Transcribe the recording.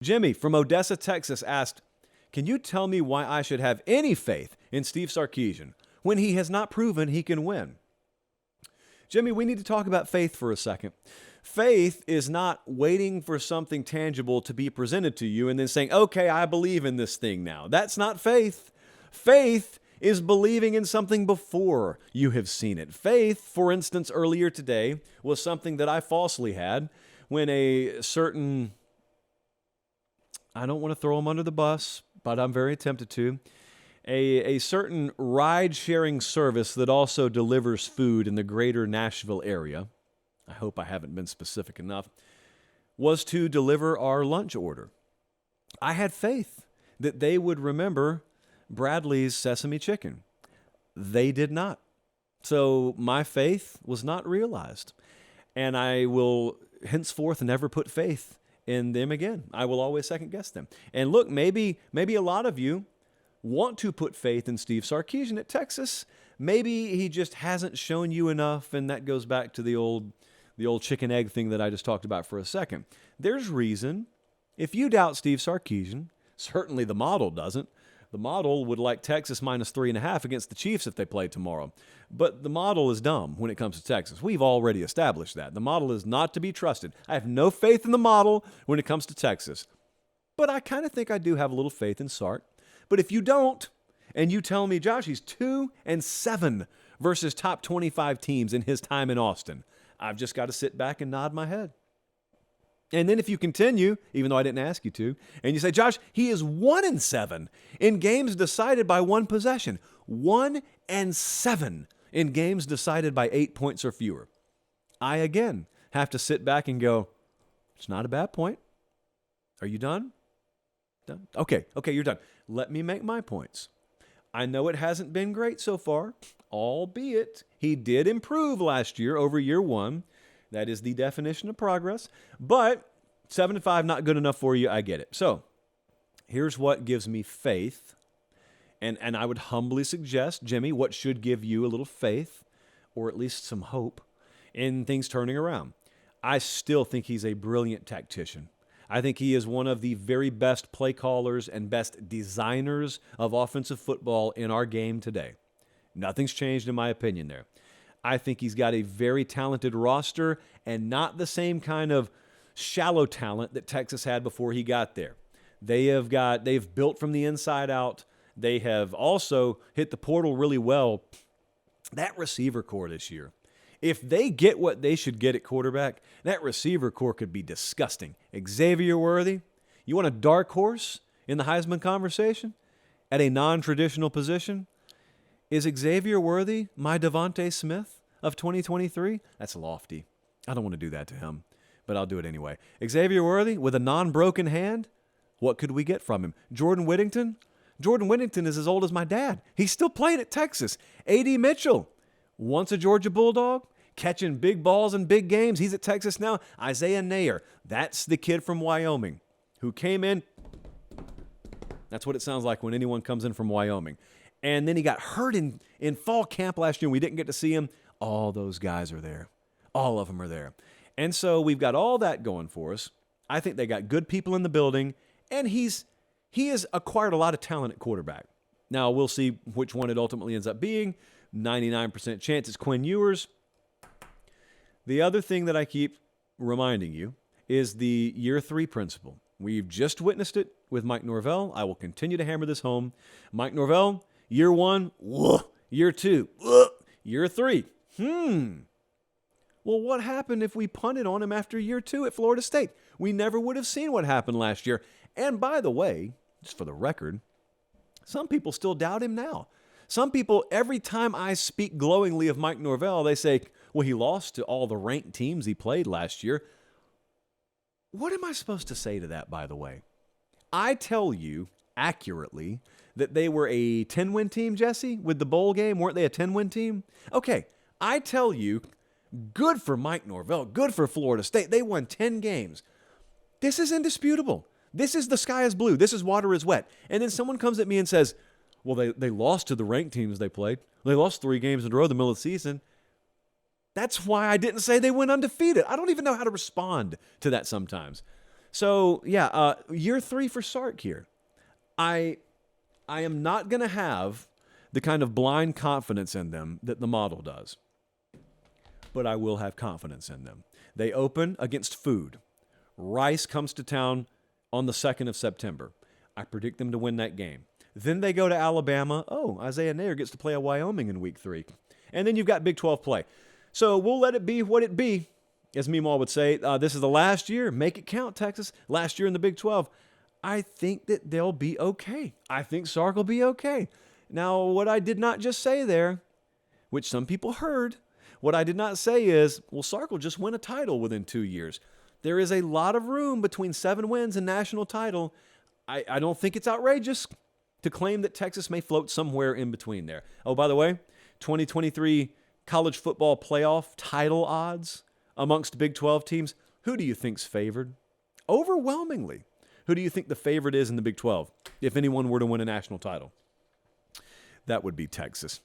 Jimmy from Odessa, Texas asked, can you tell me why I should have any faith in Steve Sarkisian when he has not proven he can win? Jimmy, we need to talk about faith for a second. Faith is not waiting for something tangible to be presented to you and then saying, okay, I believe in this thing now. That's not faith. Faith is believing in something before you have seen it. Faith, for instance, earlier today was something that I falsely had when a certain, I don't want to throw him under the bus, but I'm very tempted to, a certain ride-sharing service that also delivers food in the greater Nashville area, I hope I haven't been specific enough, was to deliver our lunch order. I had faith that they would remember Bradley's sesame chicken. They did not. So my faith was not realized. And I will henceforth never put faith in them again. I will always second guess them. And look, maybe a lot of you want to put faith in Steve Sarkisian at Texas. Maybe he just hasn't shown you enough, and that goes back to the old chicken egg thing that I just talked about for a second. There's reason. If you doubt Steve Sarkisian, certainly the model doesn't. The model would like Texas minus 3.5 against the Chiefs if they played tomorrow. But the model is dumb when it comes to Texas. We've already established that. The model is not to be trusted. I have no faith in the model when it comes to Texas. But I kind of think I do have a little faith in Sark. But if you don't, and you tell me, Josh, he's 2-7 versus top 25 teams in his time in Austin, I've just got to sit back and nod my head. And then if you continue, even though I didn't ask you to, and you say, Josh, he is 1-7 in games decided by one possession. 1-7 in games decided by 8 points or fewer. I, again, have to sit back and go, it's not a bad point. Are you done? Done? Okay, you're done. Let me make my points. I know it hasn't been great so far, albeit he did improve last year over year one. That is the definition of progress. But 7-5, not good enough for you. I get it. So here's what gives me faith. And I would humbly suggest, Jimmy, what should give you a little faith, or at least some hope, in things turning around. I still think he's a brilliant tactician. I think he is one of the very best play callers and best designers of offensive football in our game today. Nothing's changed in my opinion there. I think he's got a very talented roster and not the same kind of shallow talent that Texas had before he got there. They've built from the inside out. They have also hit the portal really well. That receiver core this year, if they get what they should get at quarterback, that receiver core could be disgusting. Xavier Worthy, you want a dark horse in the Heisman conversation at a non-traditional position? Is Xavier Worthy my Devontae Smith of 2023? That's lofty. I don't want to do that to him, but I'll do it anyway. Xavier Worthy with a non-broken hand? What could we get from him? Jordan Whittington? Jordan Whittington is as old as my dad. He's still playing at Texas. A.D. Mitchell, once a Georgia Bulldog, catching big balls in big games. He's at Texas now. Isaiah Nair, that's the kid from Wyoming who came in. That's what it sounds like when anyone comes in from Wyoming. And then he got hurt in fall camp last year, and we didn't get to see him. All those guys are there. All of them are there. And so we've got all that going for us. I think they got good people in the building, and he has acquired a lot of talent at quarterback. Now, we'll see which one it ultimately ends up being. 99% chance it's Quinn Ewers. The other thing that I keep reminding you is the year 3 principle. We've just witnessed it with Mike Norvell. I will continue to hammer this home. Mike Norvell, year 1, year 2, year 3. Well, what happened if we punted on him after year 2 at Florida State? We never would have seen what happened last year. And by the way, just for the record, some people still doubt him now. Some people, every time I speak glowingly of Mike Norvell, they say, well, he lost to all the ranked teams he played last year. What am I supposed to say to that, by the way? I tell you accurately that they were a 10-win team, Jesse, with the bowl game. Weren't they a 10-win team? Okay, I tell you, good for Mike Norvell, good for Florida State. They won 10 games. This is indisputable. This is the sky is blue. This is water is wet. And then someone comes at me and says, well, they lost to the ranked teams they played. They lost 3 games in a row in the middle of the season. That's why I didn't say they went undefeated. I don't even know how to respond to that sometimes. So, yeah, year 3 for Sark here. I am not going to have the kind of blind confidence in them that the model does, but I will have confidence in them. They open against Food. Rice comes to town on the 2nd of September. I predict them to win that game. Then they go to Alabama. Oh, Isaiah Nair gets to play at Wyoming in week 3. And then you've got Big 12 play. So we'll let it be what it be. As Meemaw would say, this is the last year. Make it count, Texas. Last year in the Big 12. I think that they'll be okay. I think Sark will be okay. Now, what I did not just say there, which some people heard, what I did not say is, well, Sark will just win a title within 2 years. There is a lot of room between 7 wins and national title. I don't think it's outrageous to claim that Texas may float somewhere in between there. Oh, by the way, 2023 college football playoff title odds amongst Big 12 teams, who do you think's favored? Overwhelmingly. Who do you think the favorite is in the Big 12 if anyone were to win a national title? That would be Texas.